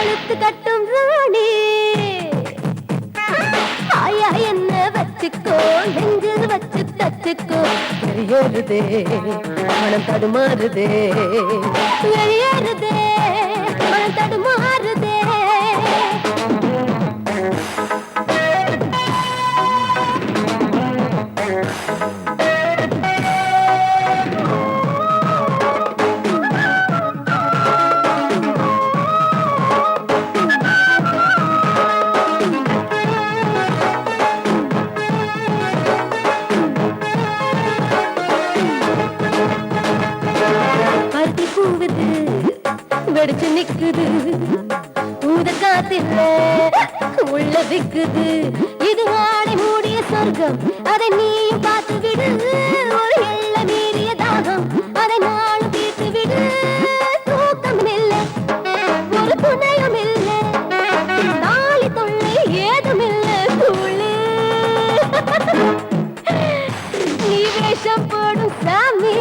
வெளுத்து கட்டும் ராணி ஆயா என்ன வச்சுக்கோ நெஞ்சில் வச்சு தச்சுக்கோ வெளியேறுதே மனம் தடுமாறுதே வெளியேறுதே மனம் தடுமாறுதே வெடிச்சு நிக்குது ஊத காத்தில்ல உள்ள விக்குது இது வாடி மூடிய சொர்க்கம் அதை நீயும் பார்த்து விடு ஒரு எல்ல மீறிய தாகம் அதை நானும் தீர்த்து விடு தூக்கம் இல்லை ஒரு துணையும் இல்லை நாளை தொல்லை ஏதும் இல்லை கூழு நீ வேஷம் போடும் சாமி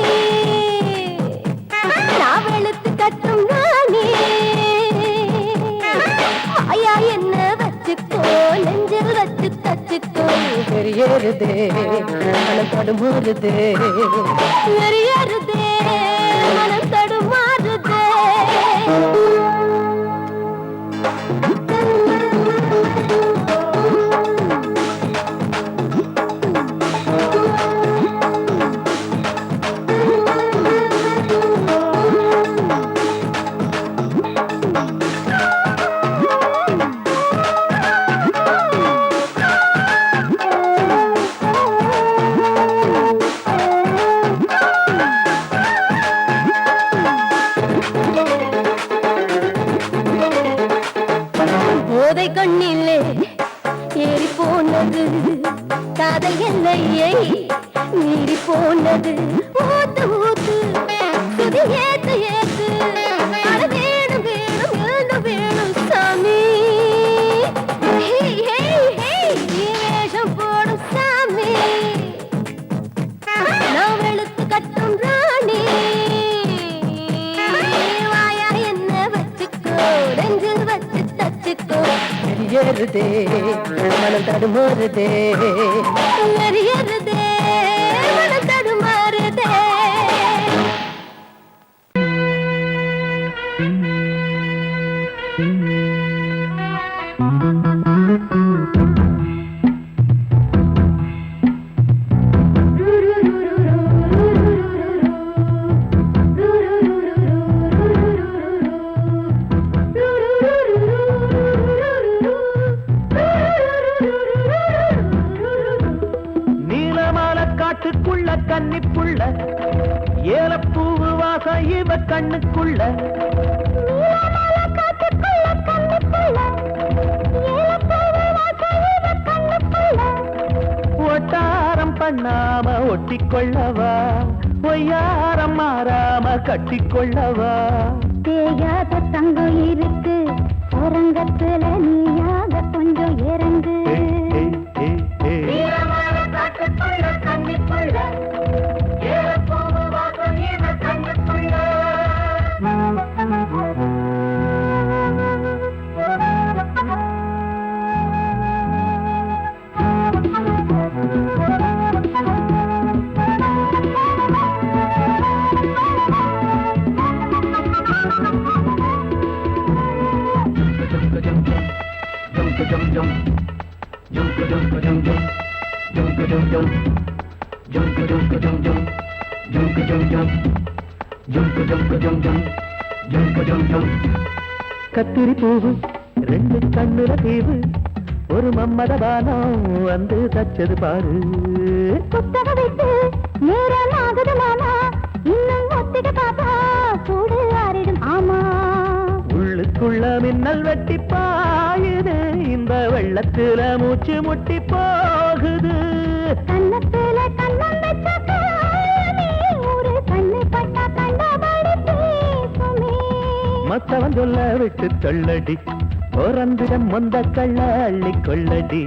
நான் வெளுத்து கட்டும் ராணி ஆயா என்ன வச்சுக்கோ நெஞ்சில் வச்சு தச்சுக்கோ வெறியேறுதே மனம் தடுமாறுதே வெறியேறுதே மனம் தடுமாறுதே போதை கண்ணிலே ஏறி போனது காதல் எல்லையை மீறி போனது ஊத்து ஊத்து சுதி ஏத்து ஏத்து அட வேணும் வேணும் எழுந்து வேணும் சாமி நீ வேஷம் போடும் சாமி நான் வெளுத்து கட்டும் ராணி வாயா என்ன வச்சுக்கோ நெஞ்சில் வச்சு தச்சுக்கோ வெறியேறுதே மனம் தடுமாறுதே வெறியேறுதே மனம் தடுமாறுதே காட்டுக்குள்ள கன்னிப்புள்ள ஏலப்பூவு வாசம் இவ கண்ணுக்குள்ள ஒட்டாரம் பண்ணாம ஒட்டிக்கொள்ளவா பொய்யாரம் மாறாம கட்டிக்கொள்ளவா தேயாத தங்கம் இருக்கு அரங்கத்துல நீயாக கொஞ்சம் இறங்கு கத்திரி பூவு ரெண்டு கண்ணுல தீவு ஒரு மம்மத பானம் வந்து தச்சது பாரு புத்தக விட்டு நேரம் ஆகுது மாமா இன்னும் ஒத்திக பாப்பா கூடு ஆறிடும் ஆமா உள்ளுக்குள்ள மின்னல் வெட்டி பாயுது இந்த வெள்ளத்துல மூச்சு முட்டி போகுது கண்ணத்துல கண்ணம் வச்ச ஒரு கண்ணு பட்டா கண்டபடி பேசுமே மத்தவன் சொல்ல விட்டு சொல்லடி ஓரந்திடம் மொந்த கள்ள அள்ளி கொள்ளடி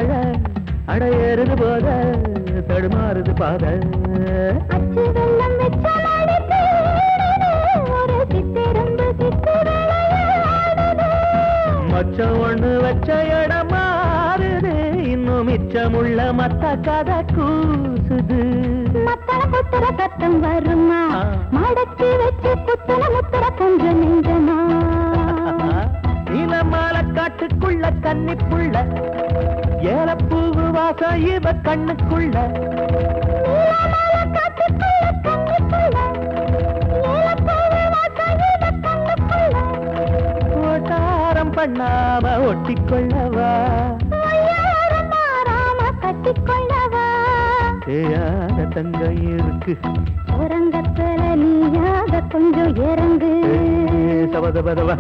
வாழ அடையேறுது போத தடுமாறுது பாத அச்சு வெள்ளம் வெச்ச நாளைக்கு ஒரு சித்திரம்பு சித்து விளையாடுது. மச்சம் ஒண்ணு வச்ச இடம் மாறுது இன்னும் மிச்சமுள்ள மத்த கதை கூசுது. மத்தள புத்தர சத்தம் வருமா மடக்கி வச்சு புத்தல முத்தர கொஞ்சம் நெஞ்சமா நீலமால காட்டுக்குள்ள கன்னிப்புள்ள ஏலப்பூவு வாசம் இவ கண்ணுக்குள்ள ஓட்டாரம் பண்ணாம ஒட்டிக்கொள்ளவா கட்டிக்கொள்ளவா தேயாத தங்கம் இருக்கு உறங்கத்துல நீயாக கொஞ்சம் இறங்கு சபதபதவா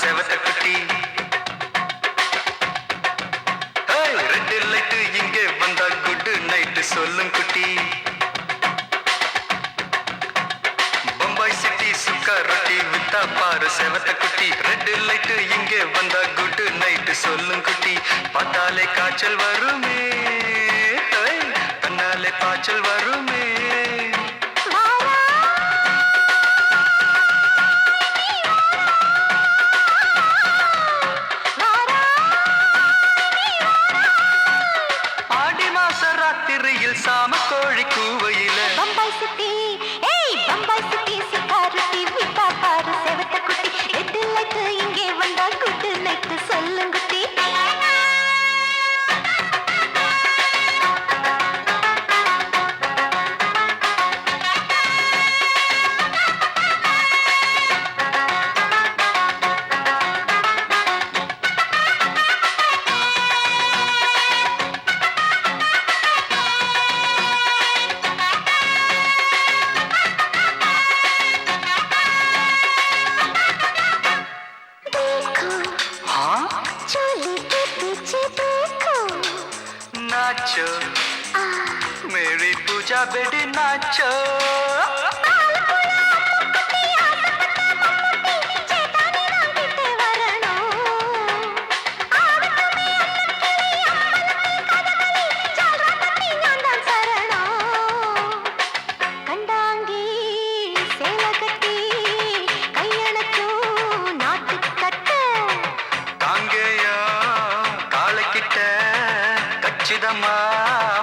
செவத்த குட்டி ரெண்டு லைட்டு இங்கே வந்தா குட் நைட் சொல்லும் குட்டி பம்பாய் சிட்டி சுக்கா ரொட்டி வித்தா பாரு செவத்த குட்டி ரெண்டு லைட்டு இங்கே வந்தா குட் நைட் சொல்லும் குட்டி பார்த்தாலே காய்ச்சல் வருமே தன்னாலே பாய்ச்சல் வருமே சாம கோழி கூவையில பம்பாய் சிட்டி பம்பாய் சிட்டி சிக்காரத்தி விட்டா பாரு செவத்த குட்டி ரெட்டு லைட்டு இங்கே வந்தா குட்டு நைட்டு சொல்லுங்குட்டி नाचो मेरी पूजा बेटी नाचो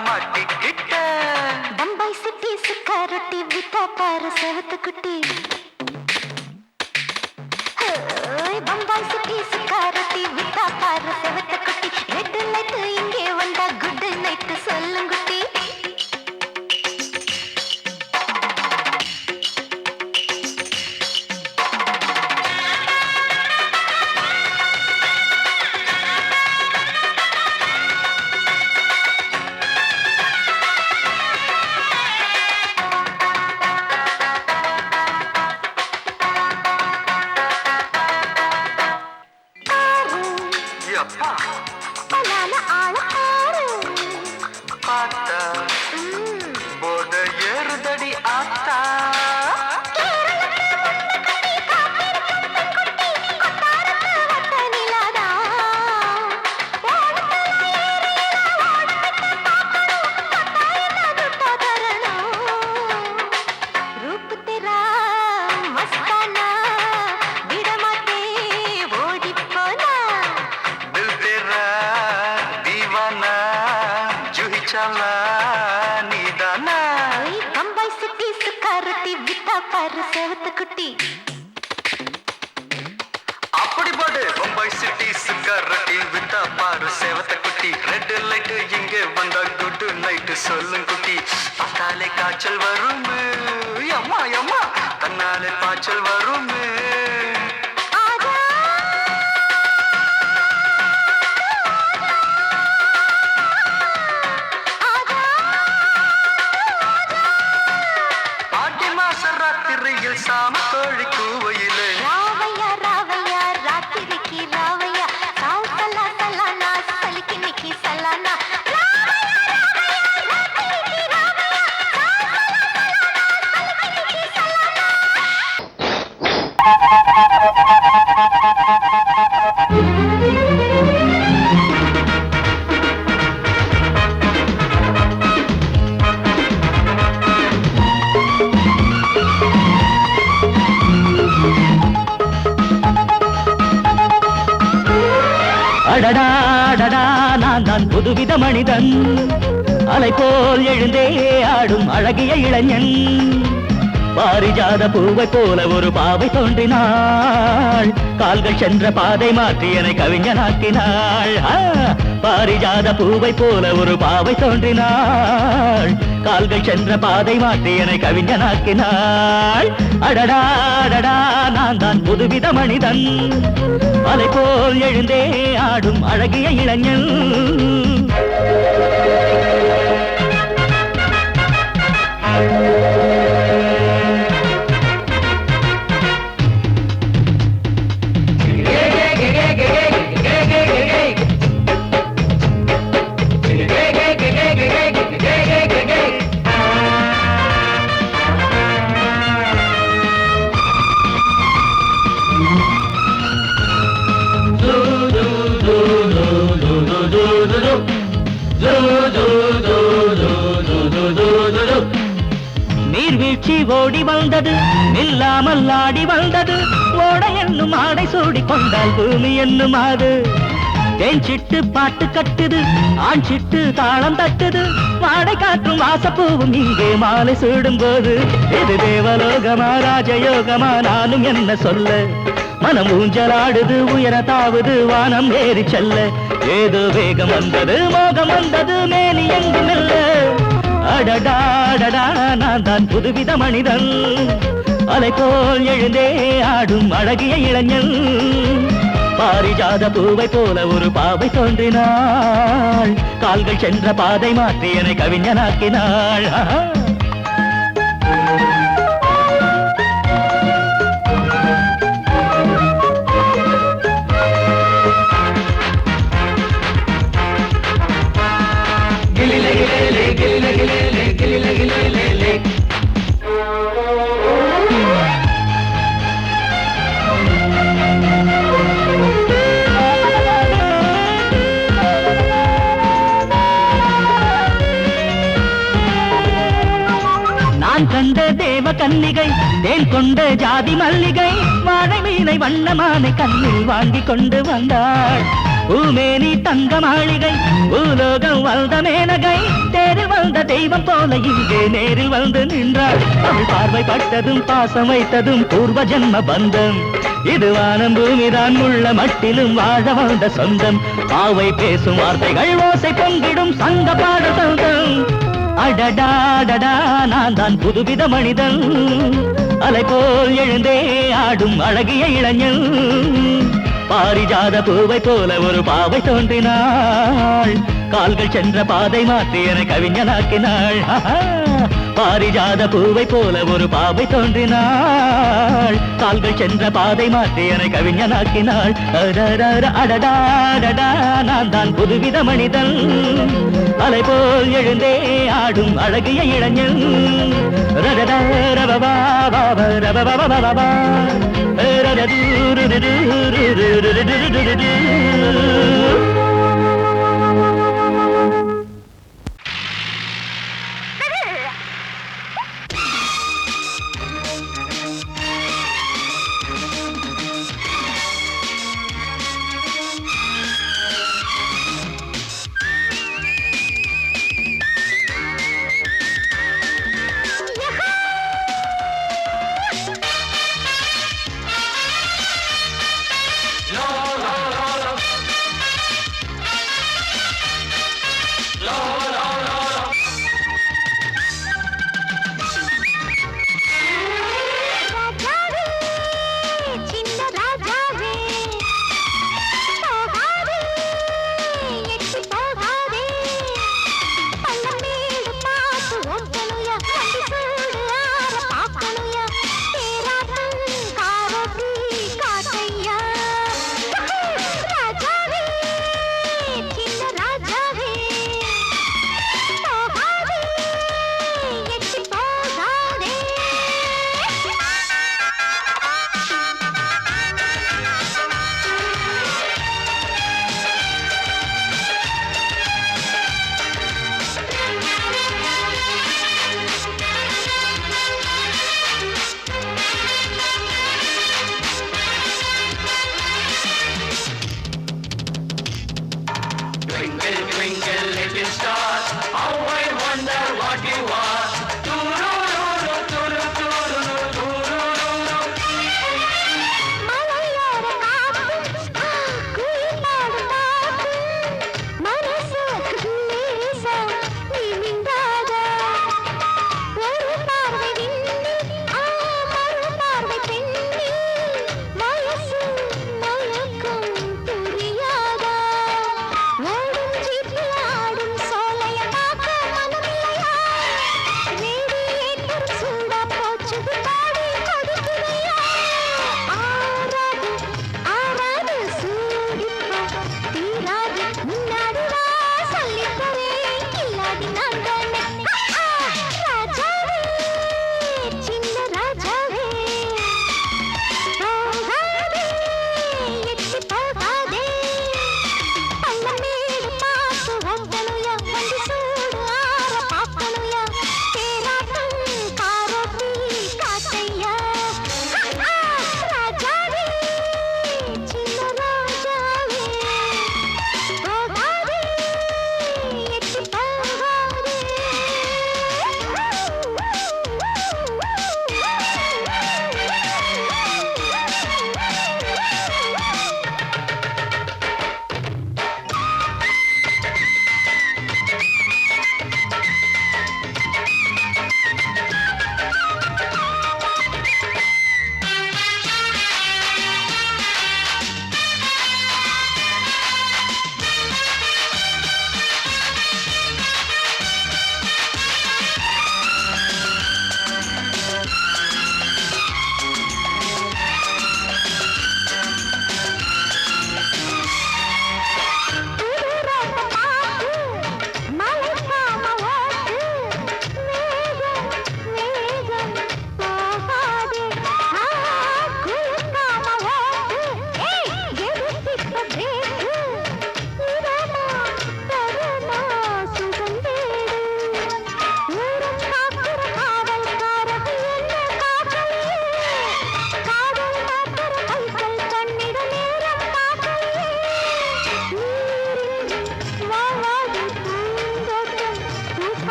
மாட்டிக்கிட்ட பம்பாய் சிட்டி சுக்காரொட்டி விட்டா பாரு செவத்து குட்டி பம்பாய் சிட்டி சுக்காரொட்டி விட்டா பாரு செவத்து குட்டி ரெட்டு லைட்டு இங்கே வந்தா குட் நைட்டு சொல்லுங்குட்டி பார்த்தா போத ஏறுதடி ஆத்தா பம்பாய் சிட்டி சுக்கா ரொட்டி வித்தா பாரு செவத்து குட்டி. அப்படி போடு பம்பாய் சிட்டி சுக்கா ரொட்டி வித்தா பாரு சேவத்த குட்டி. ரெட் லைட் இங்கே வந்தா குட் நைட் சொல்லும் குட்டி. பார்த்தாலே காய்ச்சல் வருமே அம்மா அம்மா தன்னாலே பாய்ச்சல் வருமே. சாம கோழி கூவையிலே ராவையா ராவையா ராத்திரிக்கு ராவையா சால் சலா சலானா சலிக்கு நிக்கி சலானா. அடடா நான் தான் புதுவித மனிதன், அலை போல் எழுந்தே ஆடும் அழகிய இளைஞன். பாரிஜாத பூவை போல ஒரு பாவை தோன்றினாள், கால்கள் சென்ற பாதை மாற்றி என்னை கவிஞனாக்கினாள். பாரிஜாத பூவை போல ஒரு பாவை தோன்றினாள், கால்கள் சென்ற பாதை மாற்றி என்னை கவிஞனாக்கினாள். அடடா நான் தான் புதுவித மனிதன், அலை போல் எழுந்தே ஆடும் அழகிய இளைஞன். நீர்வீழ்ச்சி ஓடி வந்தது, நில்லாமல் ஆடி வந்தது, ஓட என்னும் ஆடை சூடி கொண்டால் பூமி என்னும் ஆடு. தேன் சிட்டு பாட்டு கட்டுது, ஆண் சிட்டு தாளம் தட்டுது, வாடை காற்றும் வாசப்பூவும் இங்கே மாலை சூடும் போது. இது தேவலோகமா ராஜயோகமா நானும் என்ன சொல்ல, மனம் ஊஞ்சலாடுது உயர தாவுது வானம் ஏறி செல்ல. ஏதோ வேகம் வந்தது மோகம் வந்தது மேனி எங்கு மெல்ல. அடடா நான் தான் புதுவித மனிதன், அலை போல் எழுந்தே ஆடும் அழகிய இளைஞன். பாரிஜாத பூவை போல ஒரு பாவை தோன்றினாள், கால்கள் சென்ற பாதை மாற்றி என்னை கவிஞனாக்கினாள். நான் கண்ட தேவ கன்னிகை, தேன் கொண்ட ஜாதி மல்லிகை, வாழை மீனை வண்ணமானை கண்ணில் வாங்கி கொண்டு வந்தாள். பூமேனி தங்க மாளிகை, பூலோகம் வந்த மேனகை, தேரில் வந்த தெய்வம் போல இங்கே நேரில் வந்து நின்றாள். அவள் பார்வை பட்டதும் பாசம் வைத்ததும் பூர்வ ஜென்ம பந்தம். இது வானம் பூமிதான் உள்ள மட்டிலும் வாழ வந்த சொந்தம். பாவை பேசும் வார்த்தைகள் ஓசை பொங்கிடும் சங்க பாட சொந்தம். அடடா நான் தான் புதுவித மனிதன், அலை போல் எழுந்தே ஆடும் அழகிய இளைஞன். பாரிஜாத பூவை போல ஒரு பாவை தோன்றினாள், கால்கள் சென்ற பாதை மாற்றி என கவிஞனாக்கினாள். பாரிஜாத பூவை போல ஒரு பாவை தோன்றினாள், கால்கள் சென்ற பாதை மாற்றி என கவிஞனாக்கினாள். அடடா நான் தான் புதுவித மனிதன், அலை போல் எழுந்தே ஆடும் அழகிய இளைஞன்.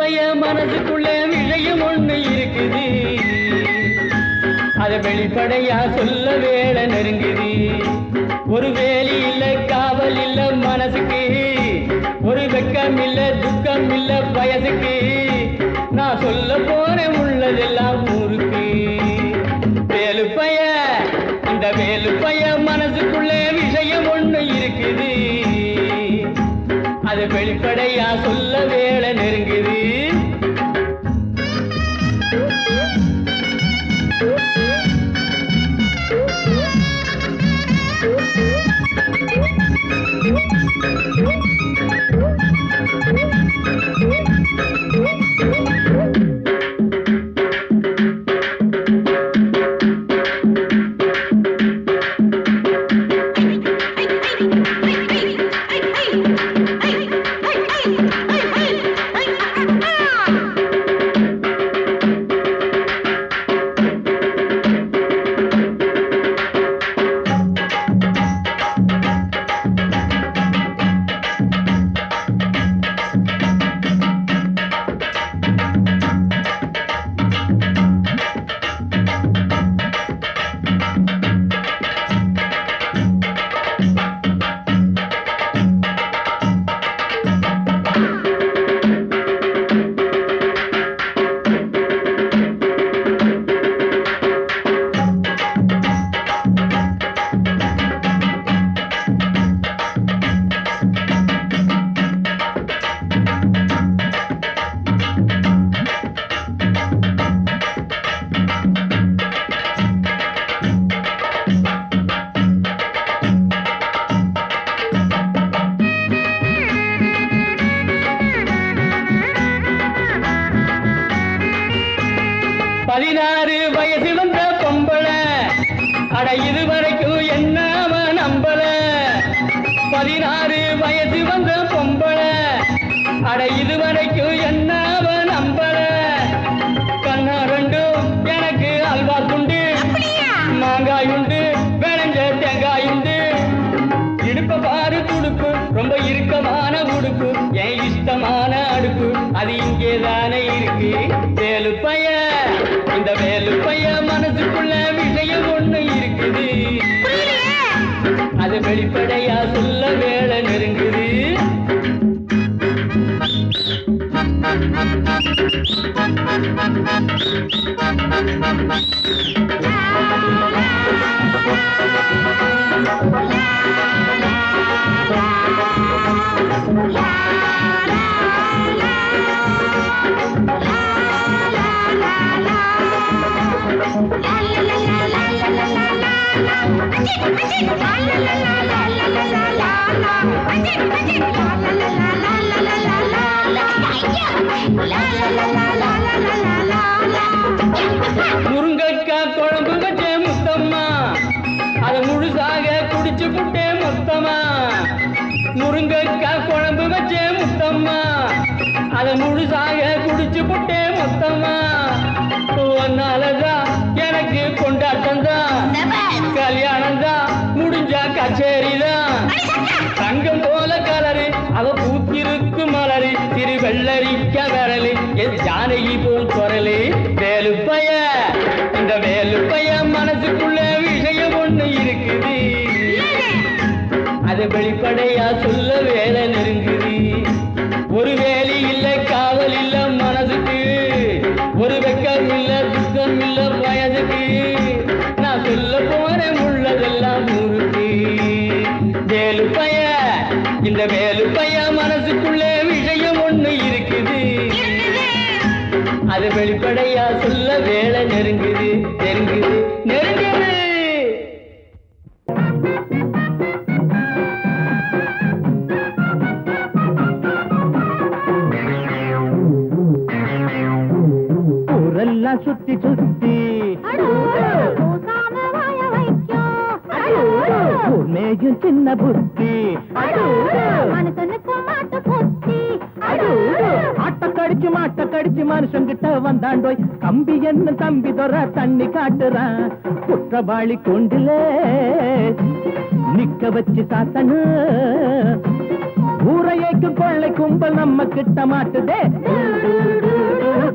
பைய மனசுக்குள்ள விஷயம் ஒண்ணு இருக்குது, அதை வெளிப்படையா சொல்ல வேலை நெருங்குது. ஒரு வேலி இல்ல காவல் இல்ல மனசுக்கு, ஒரு வெக்கம் இல்ல துக்கம் இல்ல வயசுக்கு, நான் சொல்ல போறேன் உள்ளதெல்லாம் ஊருக்கு. வேலு பைய, இந்த வேலு பைய மனசுக்குள்ள விஷயம் ஒண்ணு இருக்குது, அது வெளிப்படையா சொல்ல வேலை நெருங்குது. வயசு வந்த பொம்பள, அட இதுவரைக்கும் என்ன நம்பல. 16 வயசு வந்த பொம்பள, அட இதுவரைக்கும் என்ன நம்பல. கண்ணா ரெண்டும் எனக்கு அல்வா துண்டு, மாங்காயுண்டு விளைஞ்ச தேங்காயுண்டு. இடுப்ப பாரு துடுப்பு, ரொம்ப இறுக்கமான உடுப்பு, என் இஷ்டமான அடுப்பு, அது இங்கேதானே இருக்கு. வேலு பைய, இந்த வேலு பைய மனசுக்குள்ள விஷயம் ஒண்ணு இருக்குது, அது வெளிப்படையா சொல்ல வேலை நெருங்குது. முருங்கக்காய் குழம்பு வச்ச முத்தம்மா, அதை முழுசாக குடிச்சு புட்டே மொத்தமா. முருங்கக்காய் குழம்பு வச்ச முத்தம்மா, அதை முழுசாக குடிச்சு புட்டே மொத்தமா. ஒன்னாலதான் எனக்கு கொண்டாட்டம் தான், கல்யாணம் தான் முடிஞ்சா கச்சேரிதான். தங்கம் போல கலரு அவ பூத்திருக்கு மலரு, திரு வெள்ளரிக்க வரலு என் ஜானகி போல் குரலு. வேலு பைய, இந்த வேலு பைய மனசுக்குள்ள விஷயம் ஒண்ணு இருக்குது, அது வெளிப்படையா சொல்ல வேலை நெருங்குது. ஒரு வேலி இல்ல காவல் இல்ல மனசுக்கு, ஒரு வெக்கம் இல்ல துக்கம் இல்ல வயதுக்கு, நான் சொல்ல போறேன் உள்ளதெல்லாம் ஊருக்கு. வேலு பைய, இந்த வேலு பைய மனசுக்குள்ள விஷயம் ஒண்ணு இருக்குது, அது வெளிப்படையா சொல்ல வேலை நெருங்குது நெருங்குது நெருங்குது. ஊரெல்லாம் சுத்தி சுத்தி மேயும் சின்ன புத்தி, ஆட்ட கடிச்சு மாட்ட கடிச்சு மனுஷங்கிட்ட வந்தாண்டோய். கம்பி என்ன தம்பி தொற தண்ணி காட்டுறான், குற்றவாளி கொண்டுல நிக்க வச்சு சாத்தனு. ஊரையைக்கு கொள்ளை கும்பல் நம்ம கிட்ட மாட்டுதே.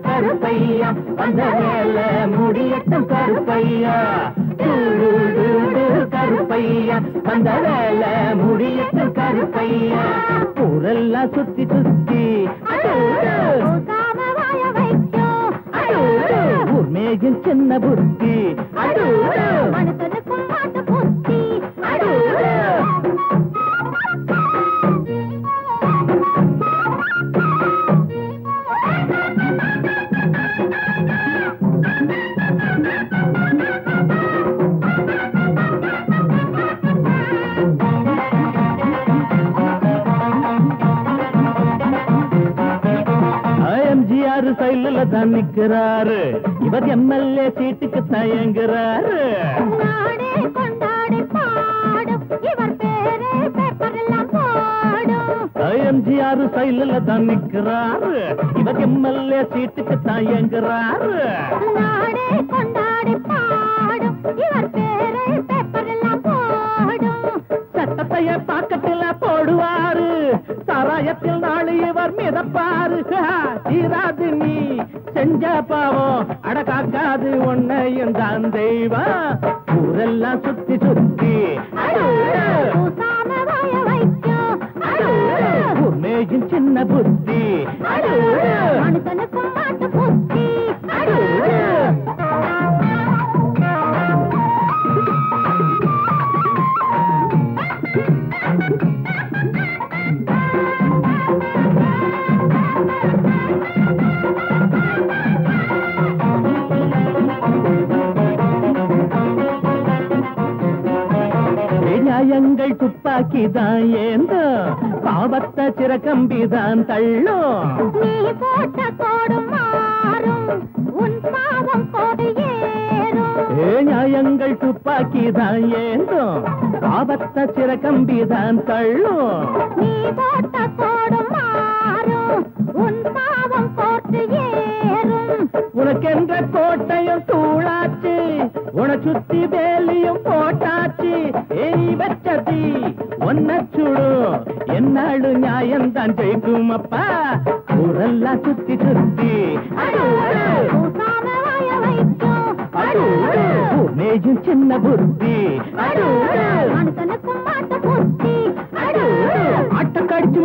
கருப்பையா வந்த வேலை முடியட்டும் கருப்பையா கருப்பையா வந்த வேலை முடியட்டும் கருப்பையா ஊரெல்லாம் சுத்தி சுத்தி ஊர் மேகில் சின்ன புத்தி மனசனுக்கும் மாட்டு புத்தி எம்ஜிஆர் சைடுல தான் நிக்கிறாரு இவர் எம்எல்ஏ சீட்டுக்கு தயங்குறாரு நாடே கொண்டாடி பாடும் இவர் பேரே பேப்பரெல்லாம் போடும் எம்ஜிஆர் சைடுல தான் நிக்கிறாரு இவர் எம்எல்ஏ சீட்டுக்கு தயங்குறாரு நாடே கொண்டாடி பாடும் இவர் பேரே பேப்பரெல்லாம் போடும் சட்டத்தைய பாக்கத்துல போடுவாரு சாராயத்தில் நாளை இவர் மிதப்பாரு தீராது நீ செஞ்ச பாவம் அடக்காக்காது உன்னையும் தான் தெய்வம் ஊரெல்லாம் சுத்தி சுத்தி பூசாம வாய வைக்கும் உண்மையும் சின்ன புத்தி மனுஷனுக்கும் மாட்டு புத்தி நியாயங்கள் துப்பாக்கிதான் ஏந்தோ பாவத்தை சிறக்கம்பிதான் தள்ளும் நீ போட்ட கோடு மாறும் உன் பாவம் கோடு ஏறும் நியாயங்கள் துப்பாக்கிதான் ஏந்தோ பாவத்தை சிறக்கம்பிதான் தள்ளும் நீ போட்ட கோடு மாறும் உன் பாவம் கோட்டு ஏறும் உனக்கென்ற கோட்டையும் தூளாச்சு உன சுத்தி வேலியும் போட்டாச்சு ஏய் வச்சதி ஒன்ன சுடும் என்னாடு நியாயம்தான் ஜெயிக்கும் அப்பா ஊரெல்லாம் சுத்தி சுத்தி பூசாம வாய வைக்கும் மேஜும் சின்ன புத்தி மனுஷனுக்கும் மாட்டு புத்தி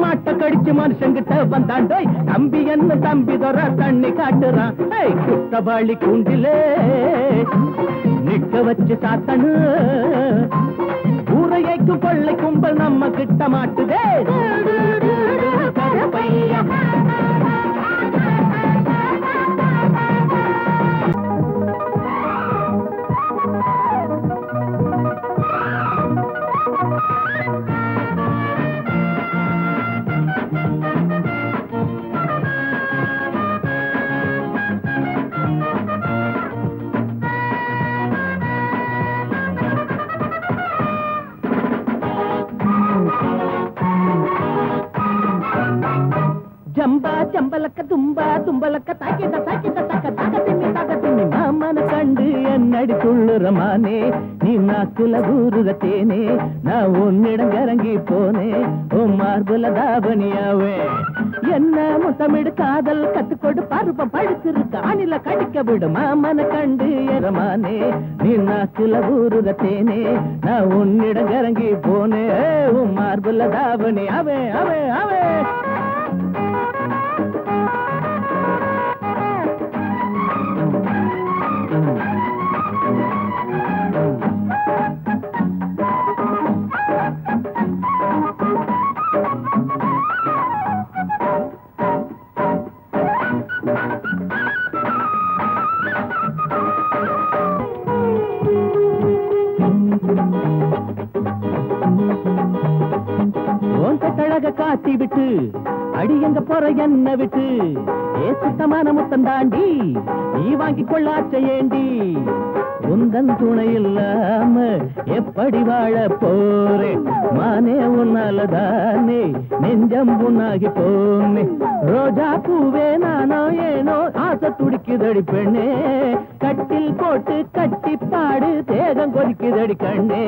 மாட்ட கடிச்சு மனுஷங்கிட்ட வந்தாண்டோய் தம்பி என்ன தம்பி தொற தண்ணி காட்டுறான் குத்தவாளி கூண்டிலே நிக்க வச்சு சாத்தனு ஊரையைக்கு கொள்ளை கும்பல் நம்ம கிட்ட மாட்டுதே கருப்பையா ஜம்பா ஜம்பலக்க தும்பா தும்பலக்க தாக்கிட்ட தாக்கிட்ட தக்க தாக்க திம்மி மாமன கண்டு என்னடி துள்ளுறமானே நீ நாக்குல ஊருக தேனே நான் உன்னிடம் இறங்கி போனே ஓ மார்புல தாபனியாவே என்ன முத்தமிடு காதல் கத்துக்கொடு பருப்பம் படுத்திருக்க அணில கடிக்க விடு மாமன கண்டு எரமானே நீ நாக்குல ஊருக தேனே நான் உன்னிடம் இறங்கி போனே உன் மார்புல தாபனி அவே அவே அவே கட்டழக காட்டி விட்டு அடி எங்க போற என்ன விட்டு ஏ சுத்தமான முத்தம் தாண்டி நீ வாங்கி கொள்ளாச்ச ஏண்டி உந்தன் துணை இல்லாம எப்படி வாழ போறேன் மானே உன்னாலதானே நெஞ்சம் புண்ணாகி போனே ரோஜா பூவே நானோ ஏனோ ஆசை துடிக்க கொதிக்குதடி பெண்ணே கட்டில் போட்டு கட்டி பாடு தேகம் கொதிக்குதடி கண்ணே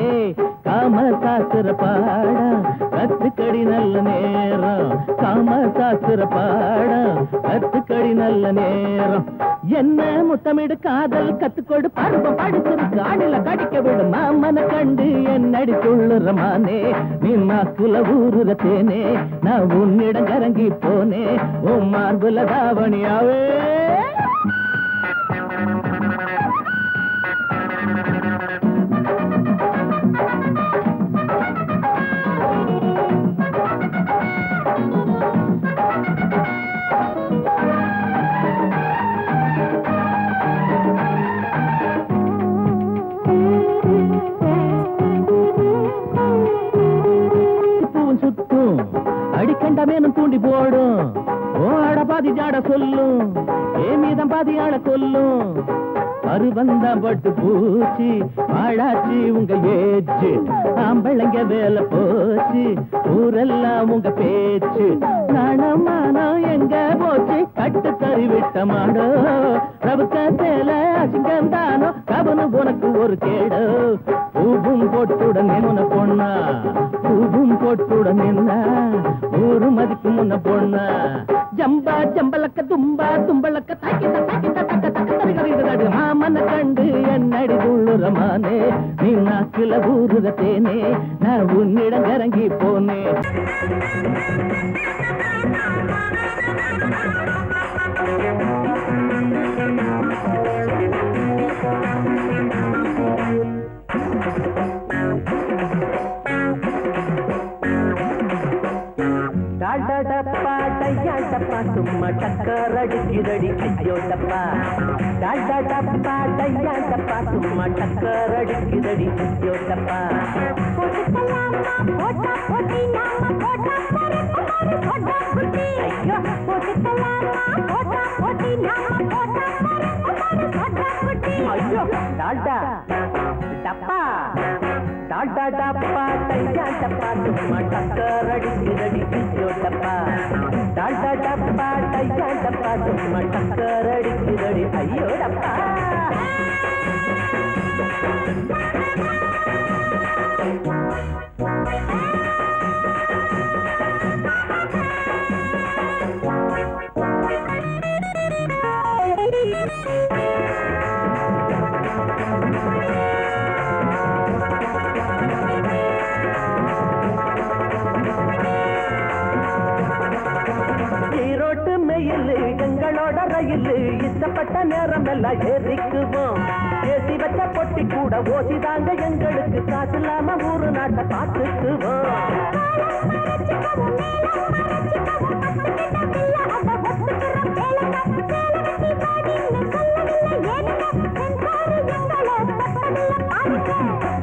காம சாஸ்திர பாடம் கத்துக்கடி நல்ல நேரம் காம சாஸ்திர பாடம் கத்துக்கடி நல்ல நேரம் என்ன முத்தமிடு காதல் கத்துக்கொடு பருவம் படிச்சிருக்கு ஆடில கடிக்க விடு மாமன கண்டு என்னடி சொல்லுறமானே நீ நாக்குல ஊருற தேனே நான் உன்னிடம் கரங்கி போனே உன் மார்புல தாவணியாவே அடிக்கண்டமேனும் தூண்டி போடும் ஓட பாதி ஜாட சொல்லும் மீதம் பாதி ஆள கொல்லும் பருவந்தான் பட்டு பூச்சி ஆளாச்சி உங்க ஏச்சு ஆம்பளைங்க வேலை போச்சு ஊரெல்லாம் உங்க பேச்சு நாணமானம் எங்க போச்சு கட்டு தறி விட்ட மாடோ ரவுக்க சேல அசிங்கம் தானோ கவனு உனக்கு ஒரு கேடோ பூவும் போட்டுடன் என்ன பொண்ணா பூவும் போட்டுடன் என்ன ஊரு மதிக்கு முன்ன பொண்ணா ஜம்பா ஜம்பலக்க தும்பா தும்பலக்க தாக்கிட்ட தாக்கிட்ட தக்க தக்க தருகிறது மாமன கண்டு என்னடி துள்ளுறமானே நீ நாக்குல ஊருத தேனே நான் உன்னிடம் இறங்கி போனே டாடா டையாடப்பா சும்மா டக்கர் அடிக்குதடி ஐயோ டப்பா டாடா டையாடப்பா சும்மா டக்கர் அடிக்குதடி ஐயோ டப்பா ஐயோ டாடா டப்பா டாடா டப்பா டையாடப்பா சும்மா டக்கர் அடிக்குதடி ஐயோ டப்பா டாடா டப்பா டையாடப்பா சும்மா டக்கர் அடிக்குதடி ஐயோ டப்பா எங்களோட ரயில் இஷ்டப்பட்ட நேரம் எல்லாம் ஏறிக்குவோம் ஏசி வச்ச பொட்டி கூட ஓசிதாங்க எங்களுக்கு காசு இல்லாம ஊரு நாட்டை பார்த்துக்குவோம்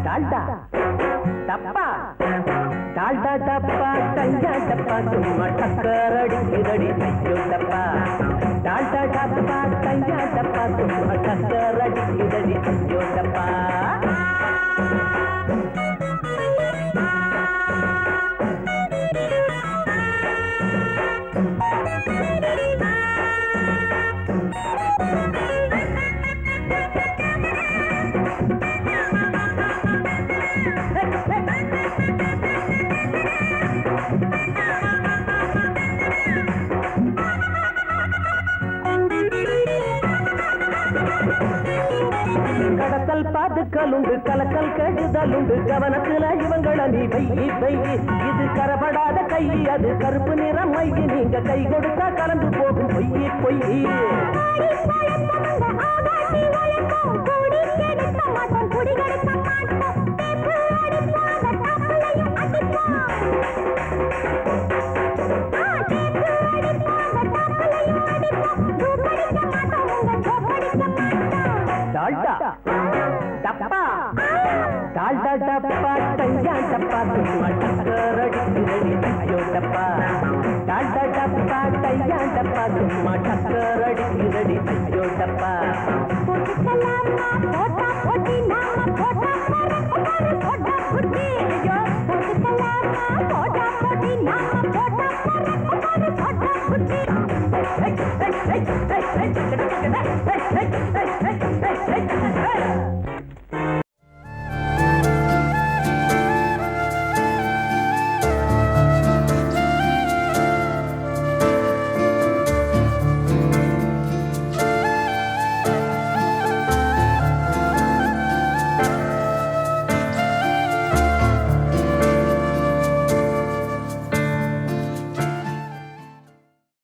டால்டா டப்பா டால்டா டப்பா டையா டப்பா சும்மா டக்கர் அடிக்குதடி ஐயோ டப்பா டால்டா டப்பா டையா டப்பா சும்மா டக்கர் அடிக்குதடி ஐயோ டப்பா கடத்தல் பாதுக்கலுண்டு கலக்கல் கெடுதலுண்டு கவனத்துல இவங்கள நீ வெய்யி இது கரப்படாத கை அது கருப்பு நிறம் மையி நீங்க கை கொடுத்தா கலந்து போகும் பொய்யி பொய்யி டால்டா டப்பா டால்டா டப்பா டையா டப்பா சும்மா டக்கர் அடிக்குதடி ஐயோ டப்பா டால்டா டப்பா டையா டப்பா சும்மா டக்கர் அடிக்குதடி ஐயோ டப்பா